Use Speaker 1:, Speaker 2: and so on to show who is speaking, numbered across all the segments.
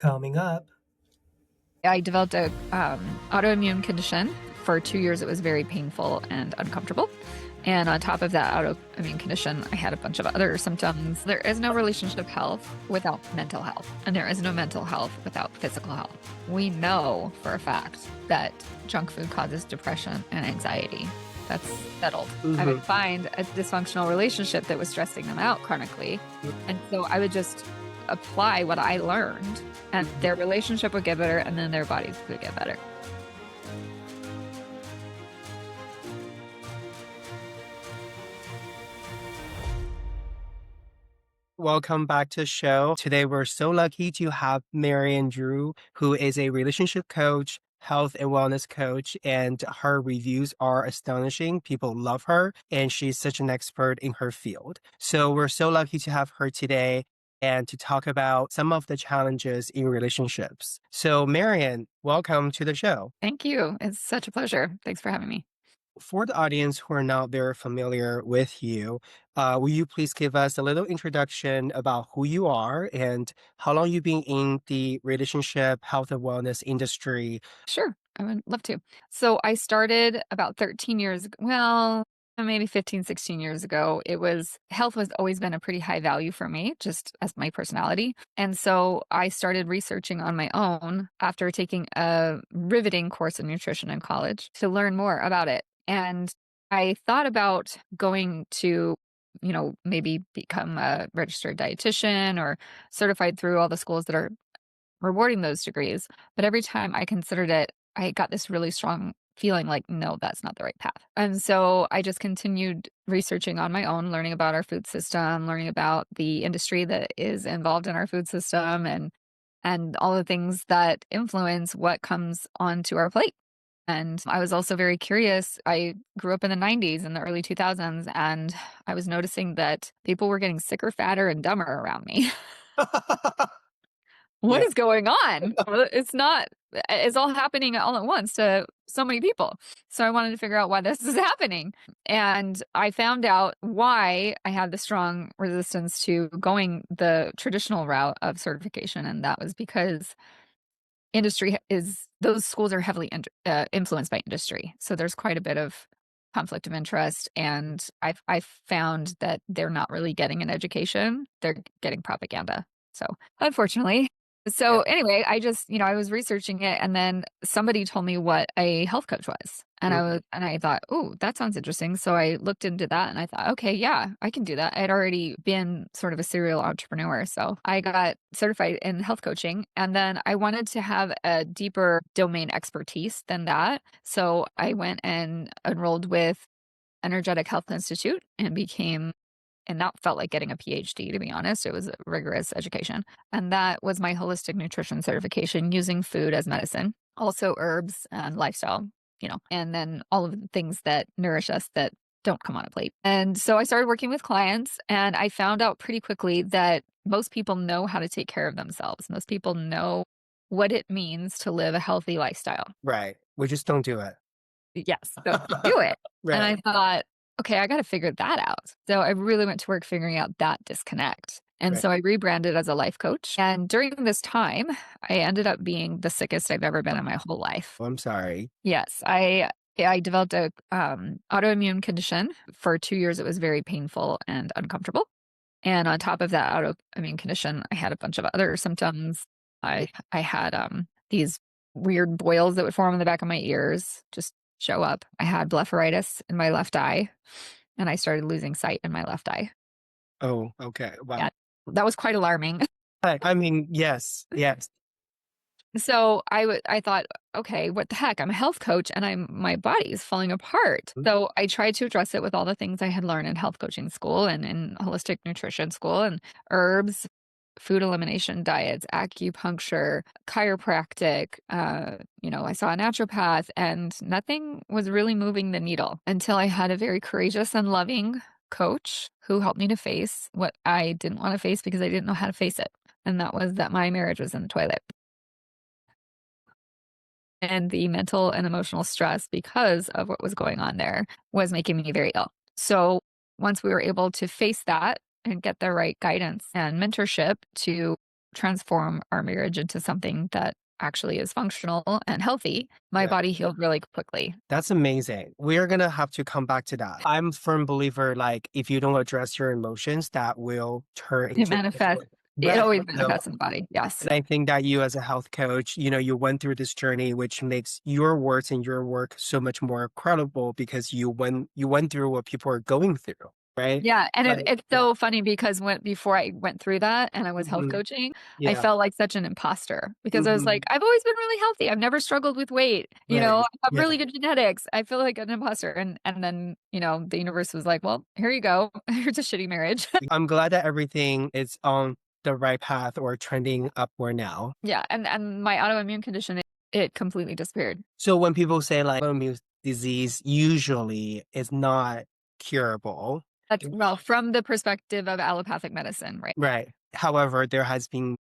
Speaker 1: Coming up.
Speaker 2: I developed a autoimmune condition. For 2 years, it was very painful and uncomfortable. And on top of that autoimmune condition, I had a bunch of other symptoms. There is no relationship of health without mental health, and there is no mental health without physical health. We know for a fact that junk food causes depression and anxiety. That's settled. I would find a dysfunctional relationship that was stressing them out chronically. And so I would just apply what I learned, and their relationship would get better, and then their bodies would get better.
Speaker 1: Welcome back to the show. Today, we're so lucky to have Merianne Drew, who is a relationship coach, health and wellness coach, and her reviews are astonishing. People love her, and she's such an expert in her field. So we're so lucky to have her today and to talk about some of the challenges in relationships. So Merianne, welcome to the show.
Speaker 2: Thank you. It's such a pleasure. Thanks for having me.
Speaker 1: For the audience who are not very familiar with you, will you please give us a little introduction about who you are and how long you've been in the relationship, health, and wellness industry?
Speaker 2: Sure, I would love to. So I started about 13 years ago. Well, maybe 15, 16 years ago. Health was always been a pretty high value for me, just as my personality. And so I started researching on my own after taking a riveting course in nutrition in college to learn more about it. And I thought about going to, maybe become a registered dietitian or certified through all the schools that are rewarding those degrees. But every time I considered it, I got this really strong feeling like, no, that's not the right path. And so I just continued researching on my own, learning about our food system, learning about the industry that is involved in our food system and all the things that influence what comes onto our plate. And I was also very curious. I grew up in the 90s and the early 2000s, and I was noticing that people were getting sicker, fatter, and dumber around me. What
Speaker 1: Yeah.
Speaker 2: is going on? Well, it's all happening all at once to so many people. So I wanted to figure out why this is happening. And I found out why I had the strong resistance to going the traditional route of certification. And that was because those schools are heavily influenced by industry. So there's quite a bit of conflict of interest. And I've found that they're not really getting an education. They're getting propaganda. So unfortunately. So anyway, I was researching it, and then somebody told me what a health coach was. And I thought, oh, that sounds interesting. So I looked into that and I thought, okay, yeah, I can do that. I'd already been sort of a serial entrepreneur. So I got certified in health coaching, and then I wanted to have a deeper domain expertise than that. So I went and enrolled with Energetic Health Institute and that felt like getting a PhD, to be honest. It was a rigorous education. And that was my holistic nutrition certification using food as medicine, also herbs and lifestyle, and then all of the things that nourish us that don't come on a plate. And so I started working with clients, and I found out pretty quickly that most people know how to take care of themselves. Most people know what it means to live a healthy lifestyle.
Speaker 1: Right. We just don't do it.
Speaker 2: Yes, don't do it. And I
Speaker 1: Right.
Speaker 2: thought, okay, I got to figure that out. So I really went to work figuring out that disconnect. And
Speaker 1: Right.
Speaker 2: so I rebranded as a life coach. And during this time, I ended up being the sickest I've ever been in my whole life.
Speaker 1: I'm sorry.
Speaker 2: Yes, I developed a autoimmune condition. For 2 years, it was very painful and uncomfortable. And on top of that autoimmune condition, I had a bunch of other symptoms. I had these weird boils that would form in the back of my ears, just show up. I had blepharitis in my left eye, and I started losing sight in my left eye.
Speaker 1: Oh, okay.
Speaker 2: Yeah,
Speaker 1: Wow.
Speaker 2: that was quite alarming.
Speaker 1: I mean, yes, yes.
Speaker 2: So I thought, okay, what the heck? I'm a health coach, and my body is falling apart. So I tried to address it with all the things I had learned in health coaching school and in holistic nutrition school, and herbs, food elimination diets, acupuncture, chiropractic. I saw a naturopath, and nothing was really moving the needle until I had a very courageous and loving coach who helped me to face what I didn't want to face because I didn't know how to face it. And that was that my marriage was in the toilet. And the mental and emotional stress because of what was going on there was making me very ill. So once we were able to face that and get the right guidance and mentorship to transform our marriage into something that actually is functional and healthy, my
Speaker 1: Yeah.
Speaker 2: body healed really quickly.
Speaker 1: That's amazing. We're gonna have to come back to that. I'm a firm believer, like, if you don't address your emotions, that will turn
Speaker 2: It
Speaker 1: into
Speaker 2: manifests. It
Speaker 1: right.
Speaker 2: always
Speaker 1: So,
Speaker 2: manifests in the body. Yes.
Speaker 1: and I think that you as a health coach, you went through this journey, which makes your words and your work so much more credible because you went through what people are going through, right?
Speaker 2: Yeah, and
Speaker 1: Like,
Speaker 2: it's
Speaker 1: yeah.
Speaker 2: so funny because before I went through that and I was health
Speaker 1: Mhm.
Speaker 2: coaching, I
Speaker 1: Yeah.
Speaker 2: felt like such an imposter because I was like,
Speaker 1: Mhm.
Speaker 2: "I've always been really healthy. I've never struggled with weight.
Speaker 1: Right.
Speaker 2: I have
Speaker 1: Yeah.
Speaker 2: really good genetics. I feel like an imposter." And then, the universe was like, "Well, here you go. Here's a shitty marriage."
Speaker 1: I'm glad that everything is on the right path or trending upward now.
Speaker 2: Yeah, and my autoimmune condition, it completely disappeared.
Speaker 1: So when people say like autoimmune disease usually is not curable,
Speaker 2: That's well, from the perspective of allopathic medicine, right?
Speaker 1: right? However, there has been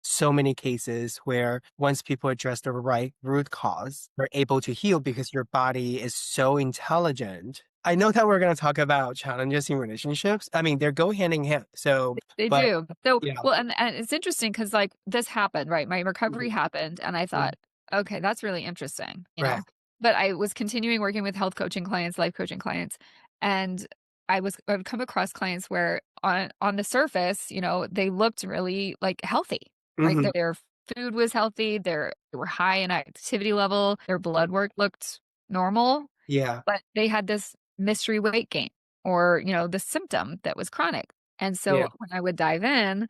Speaker 1: so many cases where once people address the right root cause, they're able to heal because your body is so intelligent. I know that we're going to talk about challenges in relationships. I mean, they go hand in hand. So,
Speaker 2: They
Speaker 1: but
Speaker 2: do. So,
Speaker 1: yeah,
Speaker 2: well, and it's interesting because like this happened, right? My recovery
Speaker 1: mhm,
Speaker 2: happened, and I
Speaker 1: mhm,
Speaker 2: thought, okay, that's really interesting,
Speaker 1: right.
Speaker 2: But I was continuing working with health coaching clients, life coaching clients, and I would come across clients where on the surface, they looked really like healthy, right?
Speaker 1: Hmm.
Speaker 2: Their food was healthy, they were high in activity level, their blood work looked normal,
Speaker 1: Yeah,
Speaker 2: but they had this mystery weight gain or, the symptom that was chronic. And
Speaker 1: yeah.
Speaker 2: so when I would dive in,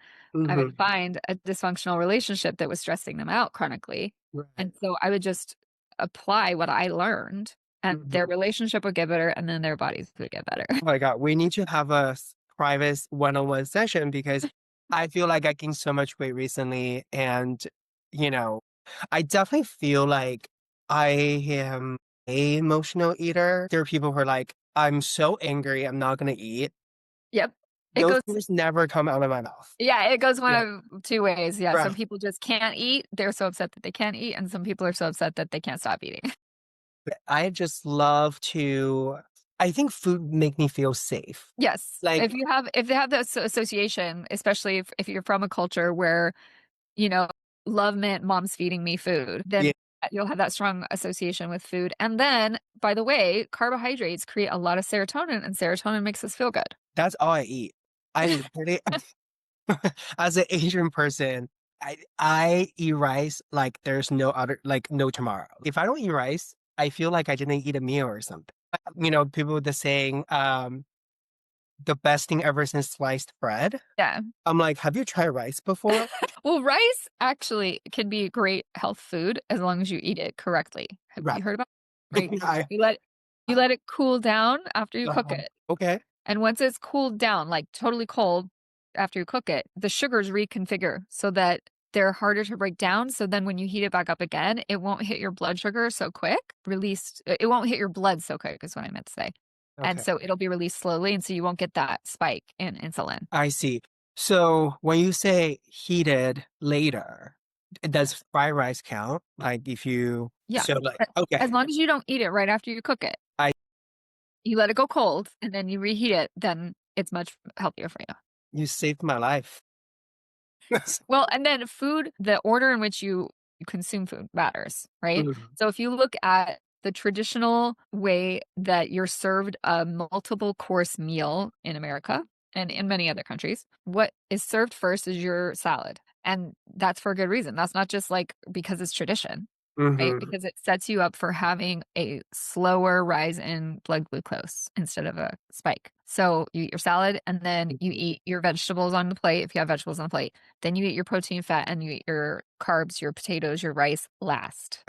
Speaker 2: I would
Speaker 1: Hmm.
Speaker 2: find a dysfunctional relationship that was stressing them out chronically.
Speaker 1: Right.
Speaker 2: And so I would just apply what I learned and their
Speaker 1: Mhm.
Speaker 2: relationship would get better and then their bodies would get better.
Speaker 1: Oh my God, we need to have a private one-on-one session because I feel like I gained so much weight recently. And, you know, I definitely feel like I am a emotional eater. There are people who are like, I'm so angry, I'm not going to eat.
Speaker 2: Yep. It
Speaker 1: Those
Speaker 2: goes
Speaker 1: things never come out of my mouth.
Speaker 2: yeah, it goes one
Speaker 1: Yeah.
Speaker 2: of two ways. Yeah, some
Speaker 1: Right.
Speaker 2: people just can't eat. They're so upset that they can't eat, and some people are so upset that they can't stop eating.
Speaker 1: But I just love to, I think food make me feel safe.
Speaker 2: Yes.
Speaker 1: Like,
Speaker 2: If they have this association, especially if you're from a culture where, you know, love meant mom's feeding me food, then
Speaker 1: yeah,
Speaker 2: you'll have that strong association with food. And then, by the way, carbohydrates create a lot of serotonin, and serotonin makes us feel good.
Speaker 1: that's all I eat. I literally, as an Asian person, I eat rice like there's no other like no tomorrow. If I don't eat rice, I feel like I didn't eat a meal or something. People with the saying, the best thing ever since sliced bread.
Speaker 2: Yeah.
Speaker 1: I'm like, have you tried rice before?
Speaker 2: Well, rice actually can be a great health food as long as you eat it correctly. Have
Speaker 1: Right.
Speaker 2: you heard about right?
Speaker 1: I,
Speaker 2: You let it cool down after you cook
Speaker 1: uh,
Speaker 2: it.
Speaker 1: okay.
Speaker 2: And once it's cooled down, like totally cold after you cook it, the sugars reconfigure so that they're harder to break down. So then when you heat it back up again, it won't hit your blood sugar so quick, it won't hit your blood so quick, is what I meant to say. And
Speaker 1: Okay.
Speaker 2: so it'll be released slowly. And so you won't get that spike in insulin.
Speaker 1: I see. So when you say heated later, does fried rice count? Like if you
Speaker 2: Yeah.
Speaker 1: so like
Speaker 2: As
Speaker 1: okay.
Speaker 2: long as you don't eat it right after you cook it,
Speaker 1: I
Speaker 2: you let it go cold and then you reheat it, then it's much healthier for you.
Speaker 1: You saved my life.
Speaker 2: Well, and then food, the order in which you consume food matters, right?
Speaker 1: Mhm.
Speaker 2: So if you look at the traditional way that you're served a multiple course meal in America and in many other countries, what is served first is your salad. And that's for a good reason. That's not just like because it's tradition, right?
Speaker 1: Mhm.
Speaker 2: Because it sets you up for having a slower rise in blood glucose instead of a spike. So you eat your salad and then you eat your vegetables on the plate if you have vegetables on the plate. Then you eat your protein, fat, and you eat your carbs, your potatoes, your rice last.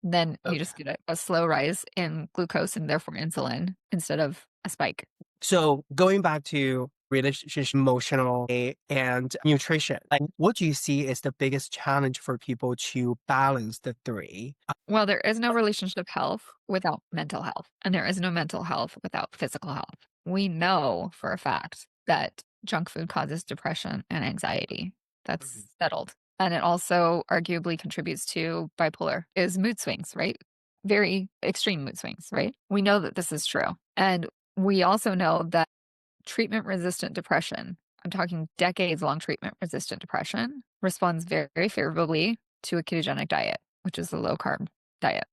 Speaker 2: Then you
Speaker 1: Okay.
Speaker 2: just get a slow rise in glucose and therefore insulin instead of a spike.
Speaker 1: So going back to relationship, emotional, and nutrition, like what do you see is the biggest challenge for people to balance the three?
Speaker 2: Well, there is no relationship health without mental health, and there is no mental health without physical health. We know for a fact that junk food causes depression and anxiety.
Speaker 1: Mhm.
Speaker 2: That's settled. And it also arguably contributes to bipolar, is mood swings, right? Very extreme mood swings, right? We know that this is true. And we also know that treatment resistant depression I'm talking decades long treatment resistant depression, responds very, very favorably to a ketogenic diet, which is a low carb diet.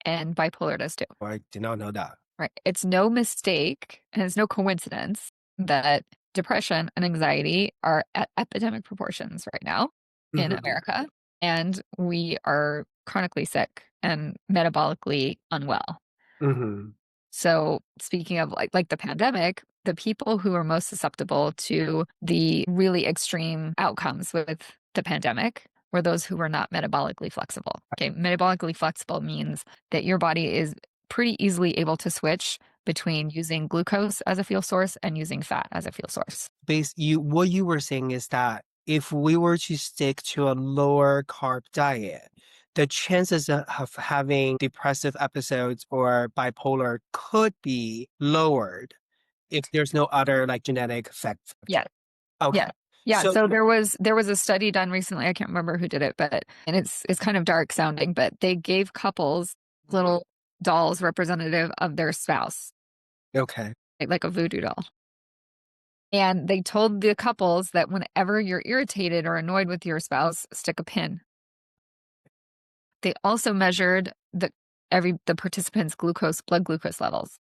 Speaker 2: And bipolar does too.
Speaker 1: I did not know that.
Speaker 2: Right. It's no mistake and it's no coincidence that depression and anxiety are at epidemic proportions right now in
Speaker 1: Hmm.
Speaker 2: America. And we are chronically sick and metabolically unwell.
Speaker 1: Hmm.
Speaker 2: So speaking of like the pandemic, the people who are most susceptible to the really extreme outcomes with the pandemic were those who were not metabolically flexible. Okay, metabolically flexible means that your body is pretty easily able to switch between using glucose as a fuel source and using fat as a fuel source.
Speaker 1: What you were saying is that if we were to stick to a lower carb diet, the chances of having depressive episodes or bipolar could be lowered if there's no other like genetic factor.
Speaker 2: Yeah.
Speaker 1: Okay.
Speaker 2: Yeah. Yeah.
Speaker 1: So
Speaker 2: So there was a study done recently. I can't remember who did it, but and it's kind of dark sounding, but they gave couples little dolls representative of their spouse,
Speaker 1: okay.
Speaker 2: like a voodoo doll. And they told the couples that whenever you're irritated or annoyed with your spouse, stick a pin. They also measured the participants' blood glucose levels.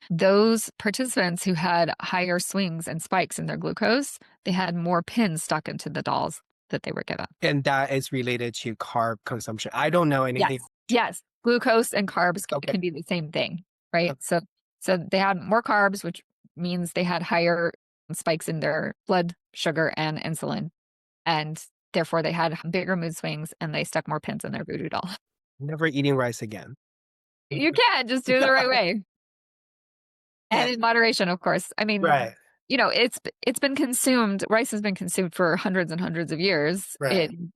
Speaker 2: Those participants who had higher swings and spikes in their glucose, they had more pins stuck into the dolls that they were given.
Speaker 1: And that is related to carb consumption. I don't know anything.
Speaker 2: Yes. Yes. Glucose and carbs
Speaker 1: Okay.
Speaker 2: can be the same thing, right?
Speaker 1: Okay.
Speaker 2: So they had more carbs, which means they had higher spikes in their blood sugar and insulin. And therefore they had bigger mood swings and they stuck more pins in their voodoo doll.
Speaker 1: Never eating rice again.
Speaker 2: You can just do it the right way.
Speaker 1: Yeah.
Speaker 2: And in moderation, of course. I mean,
Speaker 1: Right.
Speaker 2: it's been consumed. Rice has been consumed for hundreds and hundreds of years
Speaker 1: Right.
Speaker 2: in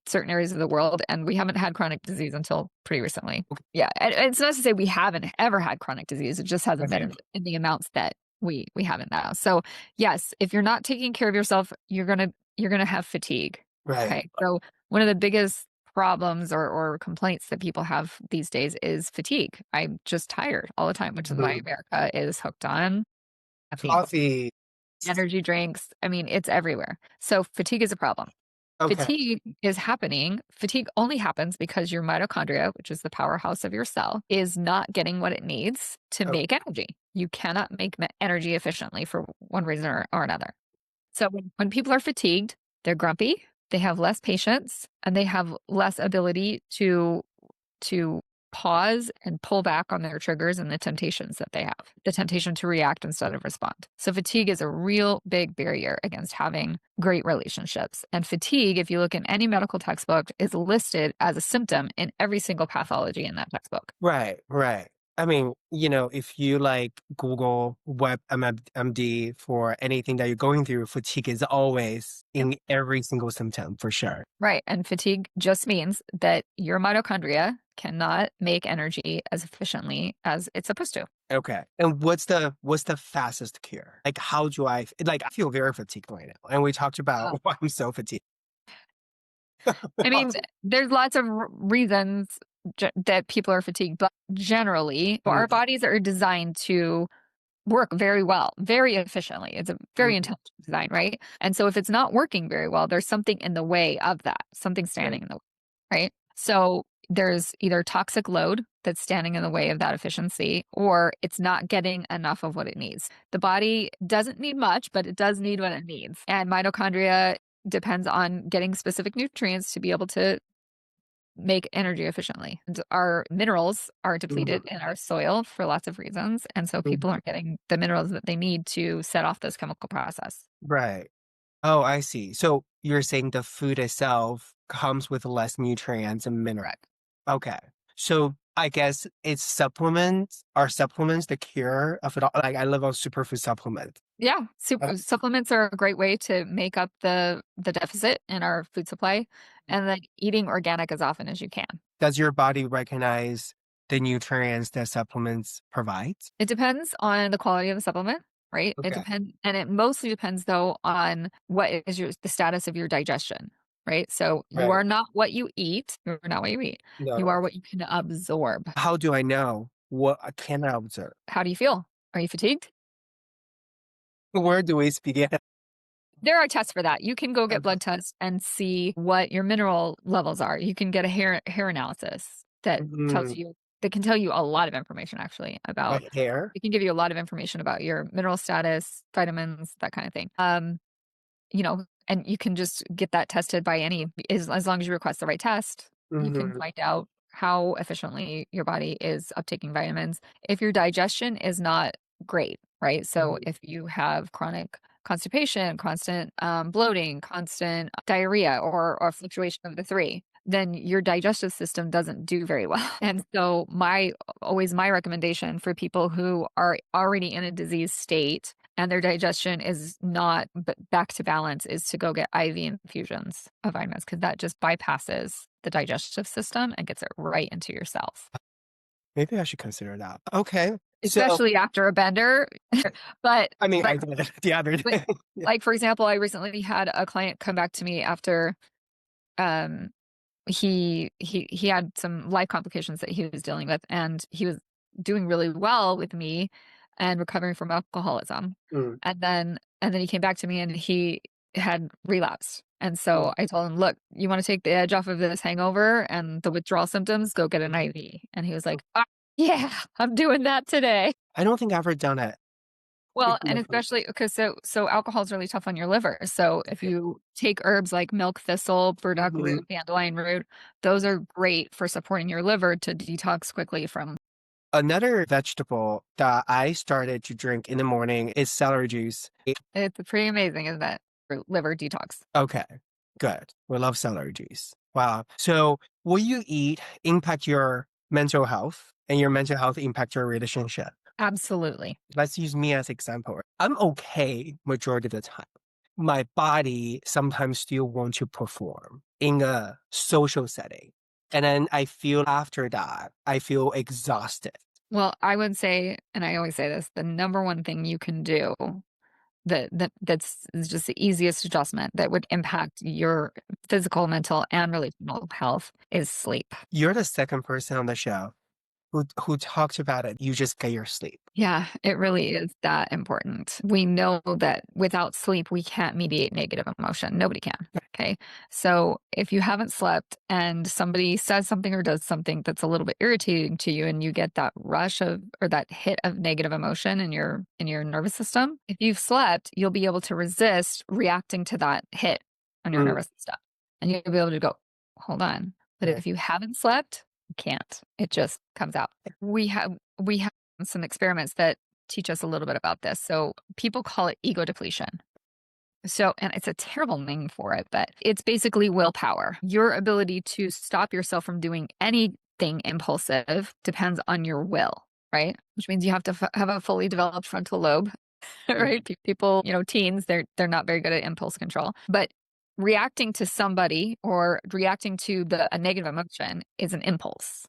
Speaker 2: certain areas of the world, and we haven't had chronic disease until pretty recently. Yeah, and it's not to say we haven't ever had chronic disease. It just hasn't been
Speaker 1: Okay.
Speaker 2: in the amounts that we have it now. So yes, if you're not taking care of yourself, you're gonna have fatigue.
Speaker 1: Right.
Speaker 2: Okay, so one of the biggest problems or complaints that people have these days is fatigue. I'm just tired all the time, which is why
Speaker 1: Mhm.
Speaker 2: America is hooked on caffeine,
Speaker 1: Coffee.
Speaker 2: energy drinks. I mean, it's everywhere. So fatigue is a problem.
Speaker 1: Okay.
Speaker 2: Fatigue only happens because your mitochondria, which is the powerhouse of your cell, is not getting what it needs to
Speaker 1: Oh,
Speaker 2: make energy. You cannot make energy efficiently for one reason or another. So when people are fatigued, they're grumpy, they have less patience, and they have less ability to pause and pull back on their triggers and the temptations that they have, the temptation to react instead of respond. So fatigue is a real big barrier against having great relationships. And fatigue, if you look in any medical textbook, is listed as a symptom in every single pathology in that textbook.
Speaker 1: right. Right. I mean, if you like Google WebMD for anything that you're going through, fatigue is always
Speaker 2: Yep.
Speaker 1: in every single symptom for sure.
Speaker 2: Right. And fatigue just means that your mitochondria cannot make energy as efficiently as it's supposed to.
Speaker 1: Okay. And what's the fastest cure? Like how do I feel very fatigued right now. And we talked about why I'm so fatigued.
Speaker 2: I mean, there's lots of reasons that people are fatigued, but generally, our
Speaker 1: Mhm.
Speaker 2: bodies are designed to work very well, very efficiently. It's a very
Speaker 1: Mhm.
Speaker 2: intelligent design, right? And so if it's not working very well, there's something in the way of that, something
Speaker 1: Right.
Speaker 2: standing in the way, right? So there's either toxic load that's standing in the way of that efficiency, or it's not getting enough of what it needs. The body doesn't need much, but it does need what it needs. And mitochondria depends on getting specific nutrients to be able to make energy efficiently. And our minerals are depleted
Speaker 1: Mhm.
Speaker 2: in our soil for lots of reasons. And so people
Speaker 1: Mhm.
Speaker 2: aren't getting the minerals that they need to set off this chemical process.
Speaker 1: Right. Oh, I see. So you're saying the food itself comes with less nutrients and minerals.
Speaker 2: Correct.
Speaker 1: Okay. So I guess it's supplements. Are supplements the cure of it all? Like I live on superfood supplement.
Speaker 2: Yeah,
Speaker 1: Uh,
Speaker 2: supplements are a great way to make up the deficit in our food supply, and then eating organic as often as you can.
Speaker 1: Does your body recognize the nutrients that supplements provide?
Speaker 2: It depends on the quality of the supplement, right? It
Speaker 1: Okay.
Speaker 2: depends, and it mostly depends though on what is the status of your digestion, right? So you
Speaker 1: Right.
Speaker 2: are not what you eat. You're not what you eat. You
Speaker 1: No.
Speaker 2: are what you can absorb.
Speaker 1: How do I know what I can observe?
Speaker 2: How do you feel? Are you fatigued?
Speaker 1: Where do we begin?
Speaker 2: There are tests for that. You can go get
Speaker 1: Okay.
Speaker 2: blood tests and see what your mineral levels are. You can get a hair analysis that tells
Speaker 1: Mhm.
Speaker 2: you that can tell you a lot of information actually
Speaker 1: My
Speaker 2: about
Speaker 1: hair?
Speaker 2: it can give you a lot of information about your mineral status, vitamins, that kind of thing. And you can just get that tested by any as long as you request the right test, you can
Speaker 1: Mhm.
Speaker 2: find out how efficiently your body is uptaking vitamins. If your digestion is not great, right? So
Speaker 1: Mhm.
Speaker 2: if you have chronic constipation, constant bloating, constant diarrhea, or fluctuation of the three, then your digestive system doesn't do very well. And so my recommendation for people who are already in a disease state and their digestion is not back to balance is to go get IV infusions of vitamins because that just bypasses the digestive system and gets it right into your cells,
Speaker 1: Maybe I should consider that. Okay. So,
Speaker 2: especially after a bender. but
Speaker 1: I mean, I
Speaker 2: but
Speaker 1: did it the other
Speaker 2: but
Speaker 1: day. Yeah.
Speaker 2: like for example, I recently had a client come back to me after um he had some life complications that he was dealing with, and he was doing really well with me and recovering from alcoholism.
Speaker 1: Mm,
Speaker 2: And then he came back to me and he had relapsed. And
Speaker 1: mm.
Speaker 2: so I told him, "Look, you want to take the edge off of this hangover and the withdrawal symptoms, go get an IV." And he was like, yeah, I'm doing that today."
Speaker 1: I don't think I've ever done it.
Speaker 2: Well, and especially because so alcohol is really tough on your liver. So if you take herbs like milk thistle, burdock
Speaker 1: Mhm.
Speaker 2: root, dandelion root, those are great for supporting your liver to detox quickly from.
Speaker 1: Another vegetable that I started to drink in the morning is celery juice.
Speaker 2: It's pretty amazing, isn't it? For liver detox.
Speaker 1: Okay, good. We love celery juice. Wow. So, what you eat impact your mental health, and your mental health impact your relationship.
Speaker 2: Absolutely.
Speaker 1: Let's use me as example. I'm okay majority of the time. My body sometimes still want to perform in a social setting. And then I feel after that, I feel exhausted.
Speaker 2: Well, I would say, and I always say this, the number one thing you can do that's is just the easiest adjustment that would impact your physical, mental, and relational health is sleep.
Speaker 1: You're the second person on the show who talked about it. You just get your sleep.
Speaker 2: Yeah, it really is that important. We know that without sleep, we can't mediate negative emotion. Nobody can. Okay. So if you haven't slept and somebody says something or does something that's a little bit irritating to you and you get that rush of or that hit of negative emotion in your nervous system, if you've slept, you'll be able to resist reacting to that hit on your
Speaker 1: Mm,
Speaker 2: nervous system. And you'll be able to go, hold on. But
Speaker 1: right.
Speaker 2: if you haven't slept, you can't. It just comes out. We have some experiments that teach us a little bit about this. So people call it ego depletion. So, and it's a terrible name for it, but it's basically willpower. Your ability to stop yourself from doing anything impulsive depends on your will, right? Which means you have to have a fully developed frontal lobe,
Speaker 1: Mm,
Speaker 2: right? People, teens, they're not very good at impulse control, but reacting to somebody or reacting to a negative emotion is an impulse,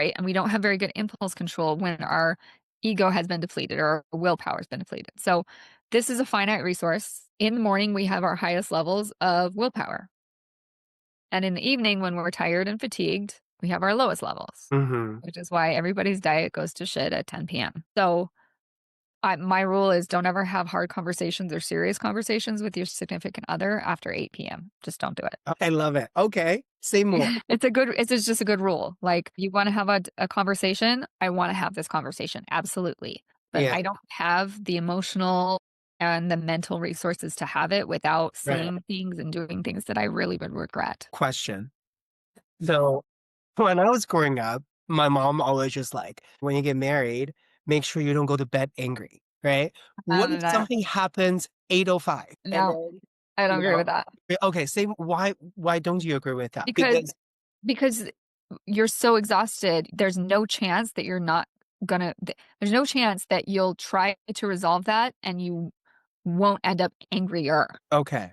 Speaker 2: right? And we don't have very good impulse control when our ego has been depleted or our willpower has been depleted. So this is a finite resource. In the morning, we have our highest levels of willpower. And in the evening, when we're tired and fatigued, we have our lowest levels,
Speaker 1: mhm.
Speaker 2: which is why everybody's diet goes to shit at 10 p.m. So my rule is don't ever have hard conversations or serious conversations with your significant other after 8 p.m. Just don't do it.
Speaker 1: I love it. Okay. Say more.
Speaker 2: It's just a good rule. Like, you want to have a conversation. I want to have this conversation. Absolutely. But
Speaker 1: Yeah.
Speaker 2: I don't have the emotional and the mental resources to have it without
Speaker 1: Right.
Speaker 2: saying things and doing things that I really would regret.
Speaker 1: Question. So, when I was growing up, my mom always just like, when you get married, make sure you don't go to bed angry, right? What if
Speaker 2: No,
Speaker 1: something happens 8:05 and
Speaker 2: no,
Speaker 1: then,
Speaker 2: I don't
Speaker 1: you
Speaker 2: agree
Speaker 1: know,
Speaker 2: with that
Speaker 1: okay, say why don't you agree with that?
Speaker 2: because
Speaker 1: Because
Speaker 2: because you're so exhausted. There's no chance that you're not there's no chance that you'll try to resolve that and you won't end up angrier.
Speaker 1: okay,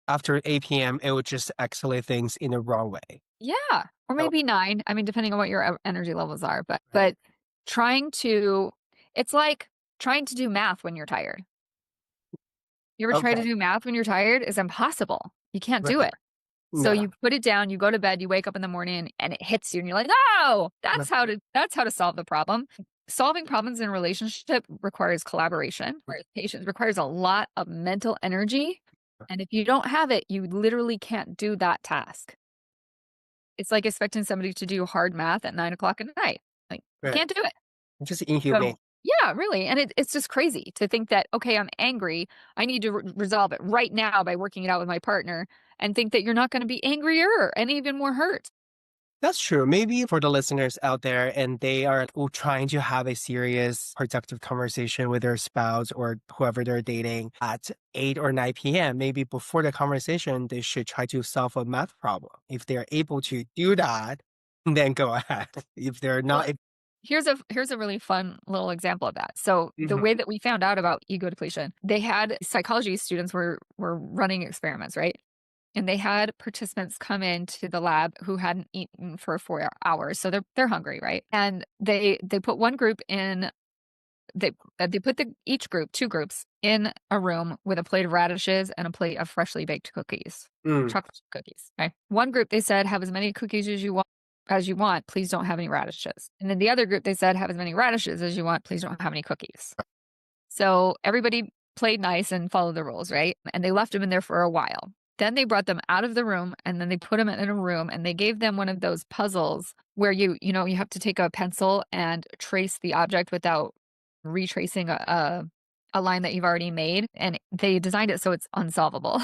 Speaker 1: after 8 p.m., it would just escalate things in the wrong way.
Speaker 2: Yeah, or
Speaker 1: Oh,
Speaker 2: maybe 9. I mean, depending on what your energy levels are, but
Speaker 1: right.
Speaker 2: trying to it's like trying to do math when you're tired. You ever try to
Speaker 1: Okay.
Speaker 2: do math when you're tired? It's impossible. You can't do
Speaker 1: Right.
Speaker 2: it. So
Speaker 1: No.
Speaker 2: you put it down, you go to bed, you wake up in the morning and it hits you and you're like, "Oh,
Speaker 1: Right.
Speaker 2: that's how to solve the problem." solving problems in a relationship requires collaboration, requires patience, requires a lot of mental energy. And if you don't have it, you literally can't do that task. It's like expecting somebody to do hard math at 9 o'clock at night. Like, you
Speaker 1: Right.
Speaker 2: can't do it.
Speaker 1: Just inhumane.
Speaker 2: So, yeah, really. And it's just crazy to think that, okay, I'm angry. I need to resolve it right now by working it out with my partner, and think that you're not going to be angrier and even more hurt.
Speaker 1: That's true. Maybe for the listeners out there and they are trying to have a serious, productive conversation with their spouse or whoever they're dating at 8 or 9 p.m., maybe before the conversation, they should try to solve a math problem. If they're able to do that, then go ahead. If they're
Speaker 2: Well,
Speaker 1: not,
Speaker 2: here's a really fun little example of that. So the
Speaker 1: Mhm.
Speaker 2: way that we found out about ego depletion, they had psychology students were running experiments, right? And they had participants come into the lab who hadn't eaten for 4 hours, so they're hungry, right? And they put one group in. They put each group, two groups, in a room with a plate of radishes and a plate of freshly baked cookies,
Speaker 1: Mm,
Speaker 2: chocolate chip cookies. Okay. One group they said have as many cookies as you want. Please don't have any radishes. And then the other group they said have as many radishes as you want. Please don't have any cookies. So everybody played nice and followed the rules, right? And they left them in there for a while. Then they brought them out of the room and then they put them in a room and they gave them one of those puzzles where you have to take a pencil and trace the object without retracing a line that you've already made. And they designed it so it's unsolvable.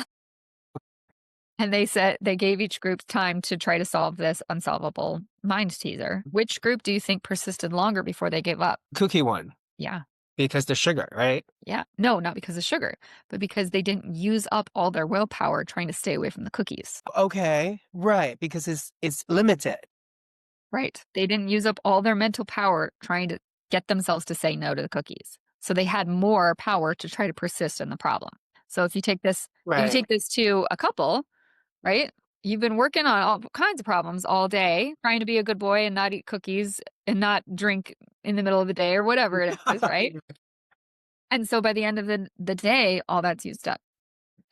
Speaker 2: And they said they gave each group time to try to solve this unsolvable mind teaser. Which group do you think persisted longer before they gave up?
Speaker 1: cookie one,
Speaker 2: Yeah.
Speaker 1: because the sugar, right?
Speaker 2: Yeah. No, not because of sugar, but because they didn't use up all their willpower trying to stay away from the cookies.
Speaker 1: Okay, right, because it's limited.
Speaker 2: Right. They didn't use up all their mental power trying to get themselves to say no to the cookies. So they had more power to try to persist in the problem. So if you
Speaker 1: Right.
Speaker 2: take this to a couple, right? You've been working on all kinds of problems all day, trying to be a good boy and not eat cookies and not drink in the middle of the day or whatever it is, right? And so by the end of the day, all that's used up.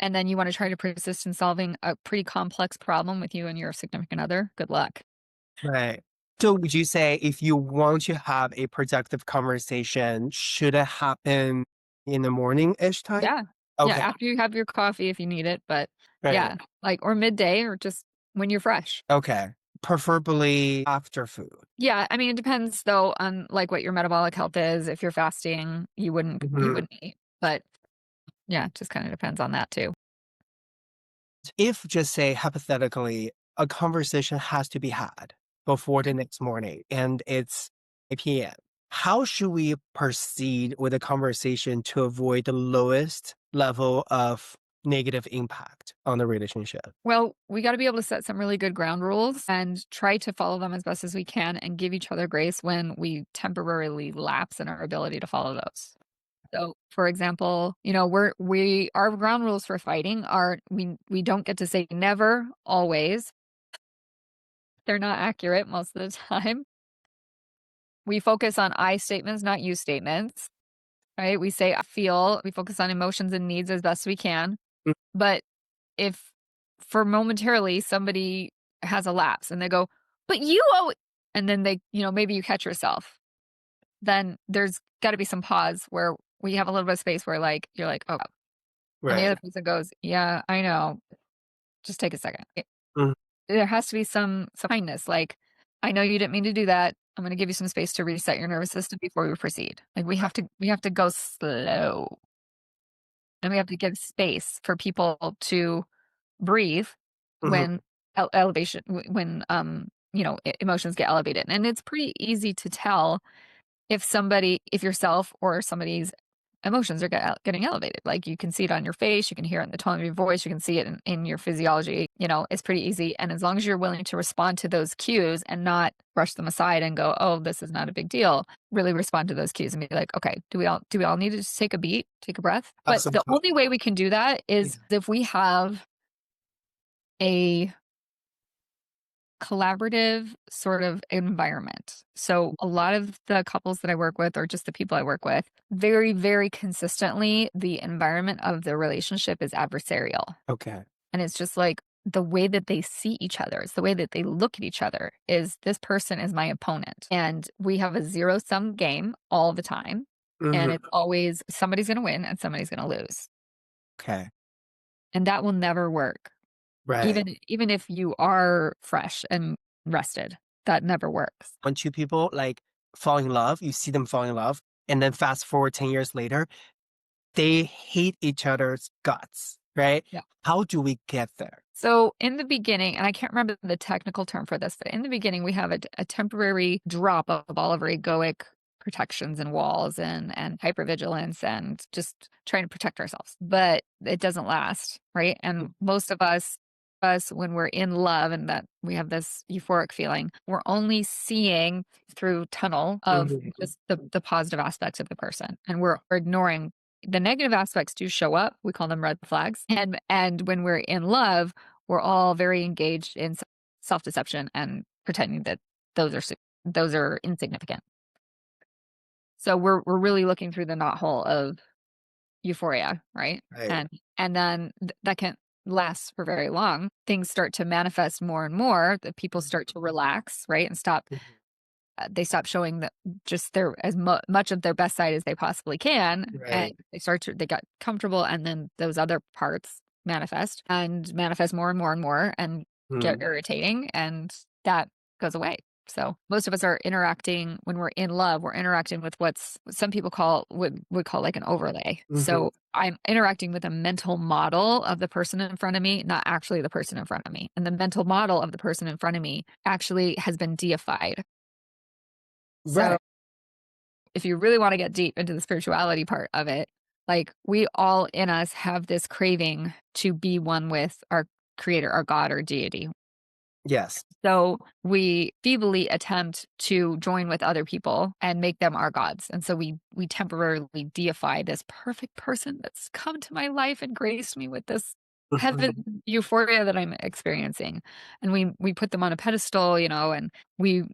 Speaker 2: And then you want to try to persist in solving a pretty complex problem with you and your significant other. Good luck.
Speaker 1: Right. So would you say if you want to have a productive conversation, should it happen in the morning-ish time?
Speaker 2: Yeah. Yeah.
Speaker 1: Okay.
Speaker 2: After you have your coffee, if you need it. But
Speaker 1: Right.
Speaker 2: yeah, like, or midday or just when you're fresh.
Speaker 1: Okay. Preferably after food.
Speaker 2: Yeah. I mean, it depends though on like what your metabolic health is. If you're fasting, you
Speaker 1: Mhm.
Speaker 2: wouldn't eat. But yeah, it just kind of depends on that too.
Speaker 1: If just say hypothetically, a conversation has to be had before the next morning and it's 8 p.m., how should we proceed with a conversation to avoid the lowest level of negative impact on the relationship?
Speaker 2: Well, we got to be able to set some really good ground rules and try to follow them as best as we can and give each other grace when we temporarily lapse in our ability to follow those. So, for example, our ground rules for fighting are we don't get to say never always. They're not accurate most of the time. We focus on I statements, not you statements, right? We say I feel, we focus on emotions and needs as best we can.
Speaker 1: Mm,
Speaker 2: But if for momentarily somebody has a lapse and they go, but you owe, and then maybe you catch yourself, then there's got to be some pause where we have a little bit of space where like, you're like, oh, and the
Speaker 1: right.
Speaker 2: other person goes, yeah, I know. Just take a second.
Speaker 1: Mm,
Speaker 2: There has to be some kindness. Like, I know you didn't mean to do that. I'm going to give you some space to reset your nervous system before we proceed. Like we have to go slow and we have to give space for people to breathe
Speaker 1: mhm.
Speaker 2: when elevation when emotions get elevated, and it's pretty easy to tell if yourself or somebody's emotions are getting elevated. Like, you can see it on your face, you can hear it in the tone of your voice, you can see it in your physiology. It's pretty easy, and as long as you're willing to respond to those cues and not brush them aside and go, oh, this is not a big deal, really respond to those cues and be like, okay, do we all need to just take a beat, take a breath? But the
Speaker 1: Absolutely.
Speaker 2: only way we can do that
Speaker 1: Yeah.
Speaker 2: is if we have a collaborative sort of environment. So a lot of the couples that I work with, or just the people I work with, very, very consistently, the environment of the relationship is adversarial.
Speaker 1: Okay.
Speaker 2: And it's just like, the way that they see each other, it's the way that they look at each other is this person is my opponent. And we have a zero sum game all the time. And
Speaker 1: Mhm.
Speaker 2: it's always somebody's going to win and somebody's going to lose.
Speaker 1: Okay.
Speaker 2: And that will never work.
Speaker 1: Right.
Speaker 2: Even if you are fresh and rested, that never works.
Speaker 1: When two people like fall in love, you see them fall in love, and then fast forward 10 years later, they hate each other's guts, right?
Speaker 2: Yeah.
Speaker 1: How do we get there?
Speaker 2: So in the beginning, and I can't remember the technical term for this, but in the beginning, we have a temporary drop of all of our egoic protections and walls and hypervigilance and just trying to protect ourselves. But it doesn't last, right? And most of us when we're in love and that we have this euphoric feeling, we're only seeing through tunnel of
Speaker 1: Mhm.
Speaker 2: just the positive aspects of the person. And we're ignoring the negative aspects do show up. We call them red flags. And when we're in love, we're all very engaged in self-deception and pretending that those are those are insignificant. So we're really looking through the knothole of euphoria, right?
Speaker 1: Right.
Speaker 2: And then that can't last for very long. Things start to manifest more and more. That people start to relax, right, and stop
Speaker 1: Mhm.
Speaker 2: they stop showing that just their as much of their best side as they possibly can, and
Speaker 1: Right.
Speaker 2: they got comfortable, and then those other parts manifest more and more and more and get
Speaker 1: Mhm.
Speaker 2: irritating, and that goes away. So most of us are interacting when we're in love, we're interacting with what's some people would call like an overlay.
Speaker 1: Mhm.
Speaker 2: So I'm interacting with a mental model of the person in front of me, not actually the person in front of me. And the mental model of the person in front of me actually has been deified. So
Speaker 1: Right.
Speaker 2: if you really want to get deep into the spirituality part of it, like we all in us have this craving to be one with our creator, our God or deity.
Speaker 1: Yes.
Speaker 2: So we feebly attempt to join with other people and make them our gods. And so we temporarily deify this perfect person that's come to my life and graced me with this
Speaker 1: Mhm.
Speaker 2: heaven euphoria that I'm experiencing. And we put them on a pedestal, and we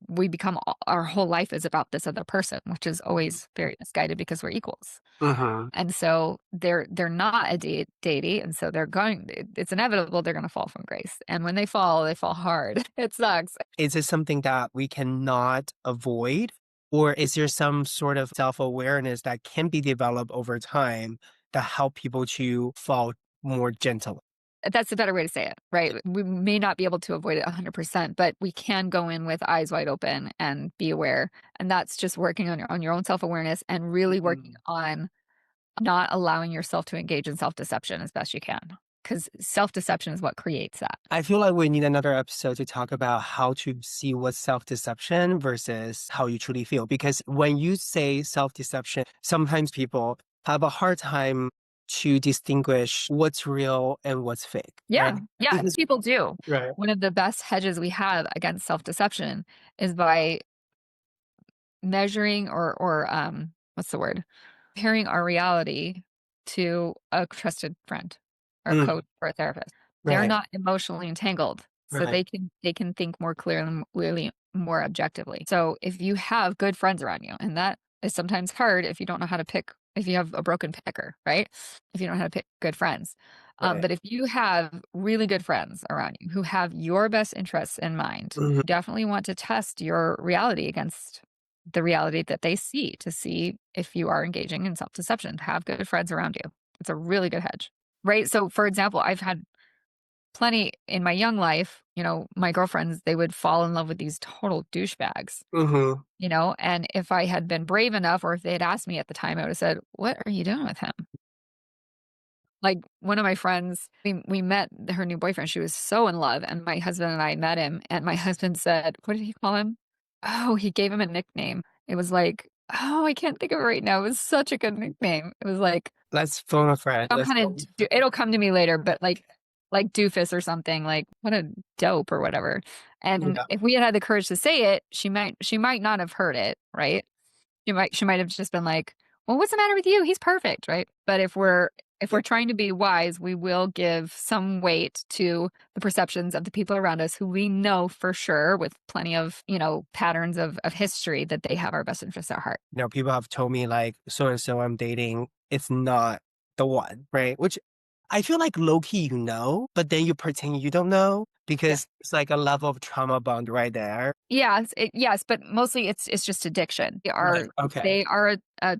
Speaker 2: we become our whole life is about this other person, which is always very misguided because we're equals.
Speaker 1: Mhm.
Speaker 2: And so they're not a deity, and so it's inevitable they're going to fall from grace. And when they fall hard. It sucks.
Speaker 1: Is it something that we cannot avoid? Or is there some sort of self-awareness that can be developed over time that help people to fall more gently?
Speaker 2: That's a better way to say it, right? We may not be able to avoid it 100%, but we can go in with eyes wide open and be aware. And that's just working on your own self-awareness and really working
Speaker 1: Mhm.
Speaker 2: on not allowing yourself to engage in self-deception as best you can, because self-deception is what creates that.
Speaker 1: I feel like we need another episode to talk about how to see what's self-deception versus how you truly feel. Because when you say self-deception, sometimes people have a hard time to distinguish what's real and what's fake, right?
Speaker 2: Yeah, yeah,
Speaker 1: Because
Speaker 2: people do.
Speaker 1: right.
Speaker 2: One of the best hedges we have against self-deception is by measuring or what's the word? Comparing our reality to a trusted friend or a
Speaker 1: Mm,
Speaker 2: coach or a therapist. They're
Speaker 1: right,
Speaker 2: not emotionally entangled, so
Speaker 1: right.
Speaker 2: they can think more clearly, more objectively. So if you have good friends around you, and that is sometimes hard if you don't know how to pick, if you have a broken picker, right? If you don't know how to pick good friends.
Speaker 1: Right.
Speaker 2: But if you have really good friends around you who have your best interests in mind,
Speaker 1: Mhm.
Speaker 2: you definitely want to test your reality against the reality that they see to see if you are engaging in self-deception. Have good friends around you. It's a really good hedge. Right. So for example, I've had plenty in my young life, my girlfriends, they would fall in love with these total douchebags,
Speaker 1: Mhm.
Speaker 2: and if I had been brave enough or if they had asked me at the time, I would have said, "What are you doing with him?" Like one of my friends, we met her new boyfriend. She was so in love, and my husband and I met him, and my husband said, "What did he call him?" Oh, he gave him a nickname. It was like, oh, I can't think of it right now. It was such a good nickname. It was like
Speaker 1: Let's phone a friend.
Speaker 2: some
Speaker 1: Let's
Speaker 2: kind of it'll come to me later, but like doofus or something, like what a dope or whatever. And
Speaker 1: yeah.
Speaker 2: if we had had the courage to say it, she might not have heard it, right? She might have just been like, "Well, what's the matter with you? He's perfect," right? But if we're trying to be wise, we will give some weight to the perceptions of the people around us who we know for sure with plenty of, patterns of history that they have our best interests at heart.
Speaker 1: People have told me like so and so I'm dating, it's not the one, right? Which I feel like low-key but then you pretend you don't know
Speaker 2: Yeah.
Speaker 1: because it's like a level of trauma bond right there.
Speaker 2: Yes, but mostly it's just addiction.
Speaker 1: Right, okay.
Speaker 2: They are a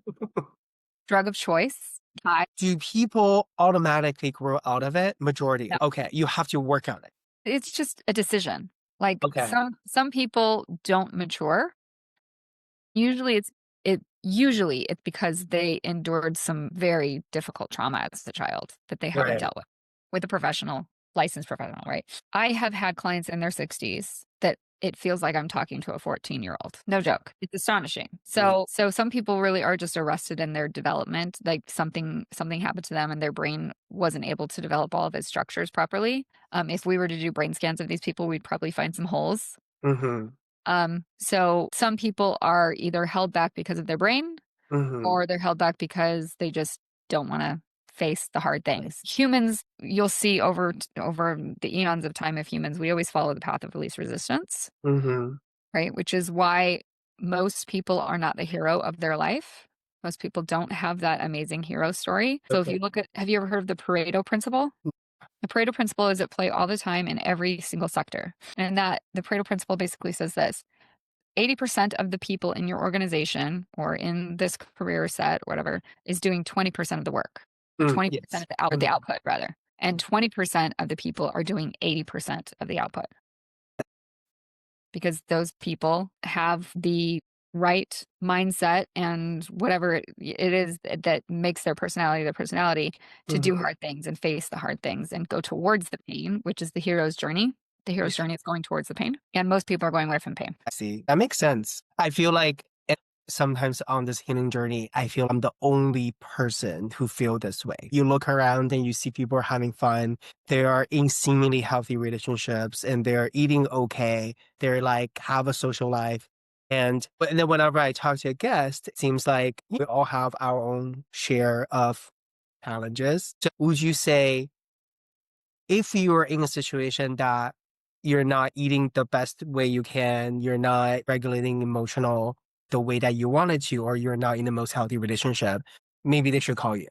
Speaker 2: drug of choice. I
Speaker 1: Do people automatically grow out of it? Majority.
Speaker 2: No,
Speaker 1: Okay, you have to work on it.
Speaker 2: it's just a decision. Like,
Speaker 1: Okay.
Speaker 2: some people don't mature. Usually it's because they endured some very difficult trauma as a child that they haven't
Speaker 1: Right.
Speaker 2: dealt with a professional, licensed professional, right? I have had clients in their 60s that it feels like I'm talking to a 14-year-old. No joke. It's astonishing.
Speaker 1: Mm.
Speaker 2: So some people really are just arrested in their development, like something happened to them and their brain wasn't able to develop all of its structures properly. If we were to do brain scans of these people, we'd probably find some holes.
Speaker 1: Mhm.
Speaker 2: So some people are either held back because of their brain
Speaker 1: Mhm.
Speaker 2: or they're held back because they just don't want to face the hard things. Humans, you'll see over the eons of time of humans, we always follow the path of least resistance,
Speaker 1: Mhm.
Speaker 2: right? Which is why most people are not the hero of their life. Most people don't have that amazing hero story. So if
Speaker 1: Okay.
Speaker 2: you look at, have you ever heard of the Pareto principle? The Pareto principle is at play all the time in every single sector. And that the Pareto principle basically says this: 80% of the people in your organization or in this career set, whatever, is doing 20% of the work, or 20%
Speaker 1: Yes.
Speaker 2: of
Speaker 1: I
Speaker 2: the
Speaker 1: know.
Speaker 2: output, rather. And 20% of the people are doing 80% of the output because those people have the right mindset and whatever it is that makes their personality to do
Speaker 1: Mhm.
Speaker 2: hard things and face the hard things and go towards the pain, which is the hero's journey. The hero's journey is going towards the pain, and most people are going away from pain.
Speaker 1: I see. That makes sense. I feel like sometimes on this healing journey, I feel I'm the only person who feel this way. You look around and you see people are having fun. They are in seemingly healthy relationships and they're eating okay. They're like have a social life. But then whenever I talk to a guest, it seems like we all have our own share of challenges. So would you say if you're in a situation that you're not eating the best way you can, you're not regulating emotional the way that you wanted to, or you're not in the most healthy relationship, maybe they should call you.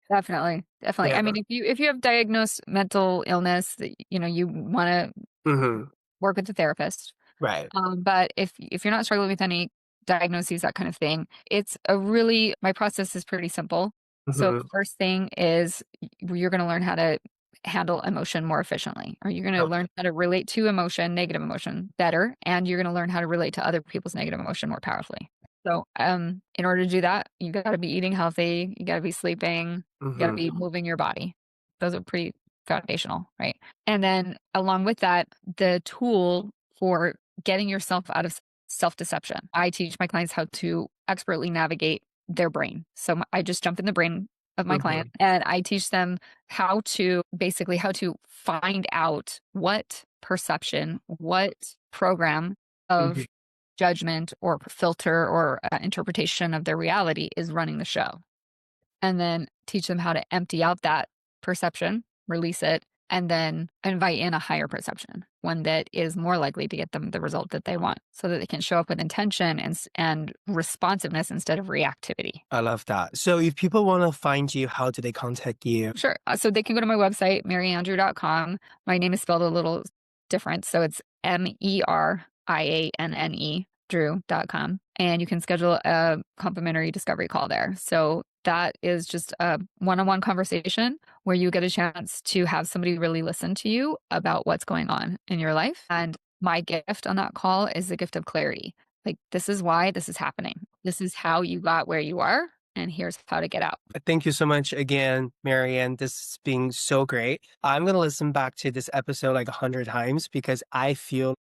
Speaker 2: Definitely, definitely.
Speaker 1: Yeah.
Speaker 2: I mean, if you have diagnosed mental illness that, you wanna
Speaker 1: Hmm.
Speaker 2: work with a therapist.
Speaker 1: Right.
Speaker 2: But if you're not struggling with any diagnoses, that kind of thing, it's a really my process is pretty simple. So
Speaker 1: Hmm.
Speaker 2: first thing is you're gonna learn how to handle emotion more efficiently, or you're gonna
Speaker 1: Okay.
Speaker 2: learn how to relate to emotion, negative emotion, better, and you're gonna learn how to relate to other people's negative emotion more powerfully. So, in order to do that, you gotta be eating healthy, you gotta be sleeping, you gotta
Speaker 1: Hmm.
Speaker 2: be moving your body. Those are pretty foundational, right? And then along with that, the tool for getting yourself out of self-deception. I teach my clients how to expertly navigate their brain. So I just jump in the brain of my client
Speaker 1: Hmm.
Speaker 2: and I teach them how to find out what perception, what program
Speaker 1: Hmm.
Speaker 2: of judgment or filter or interpretation of their reality is running the show. And then teach them how to empty out that perception, release it, and then invite in a higher perception, one that is more likely to get them the result that they want so that they can show up with intention and responsiveness instead of reactivity.
Speaker 1: I love that. So if people want to find you, how do they contact you?
Speaker 2: Sure. So they can go to my website, meriandrew.com. My name is spelled a little different. So it's Merianne Drew.com. And you can schedule a complimentary discovery call there. So that is just a one-on-one conversation where you get a chance to have somebody really listen to you about what's going on in your life. And my gift on that call is the gift of clarity. Like, this is why this is happening. This is how you got where you are. And here's how to get out.
Speaker 1: Thank you so much again, Marianne. This has been so great. I'm going to listen back to this episode like 100 times because I feel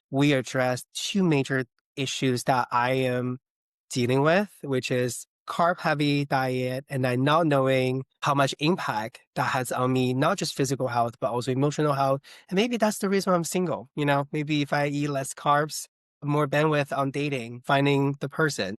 Speaker 1: we addressed two major issues that I am dealing with, which is carb heavy diet and then not knowing how much impact that has on me, not just physical health, but also emotional health. And maybe that's the reason I'm single. Maybe if I eat less carbs, more bandwidth on dating, finding the person.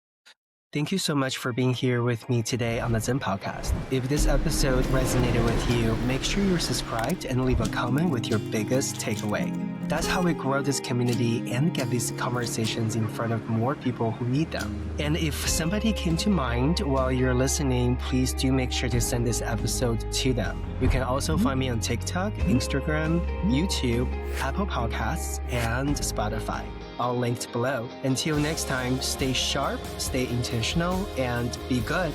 Speaker 1: Thank you so much for being here with me today on the Zen podcast. If this episode resonated with you, make sure you're subscribed and leave a comment with your biggest takeaway. That's how we grow this community and get these conversations in front of more people who need them. And if somebody came to mind while you're listening, please do make sure to send this episode to them. You can also find me on TikTok, Instagram, YouTube, Apple Podcasts, and Spotify. All linked below. Until next time, stay sharp, stay intentional, and be good.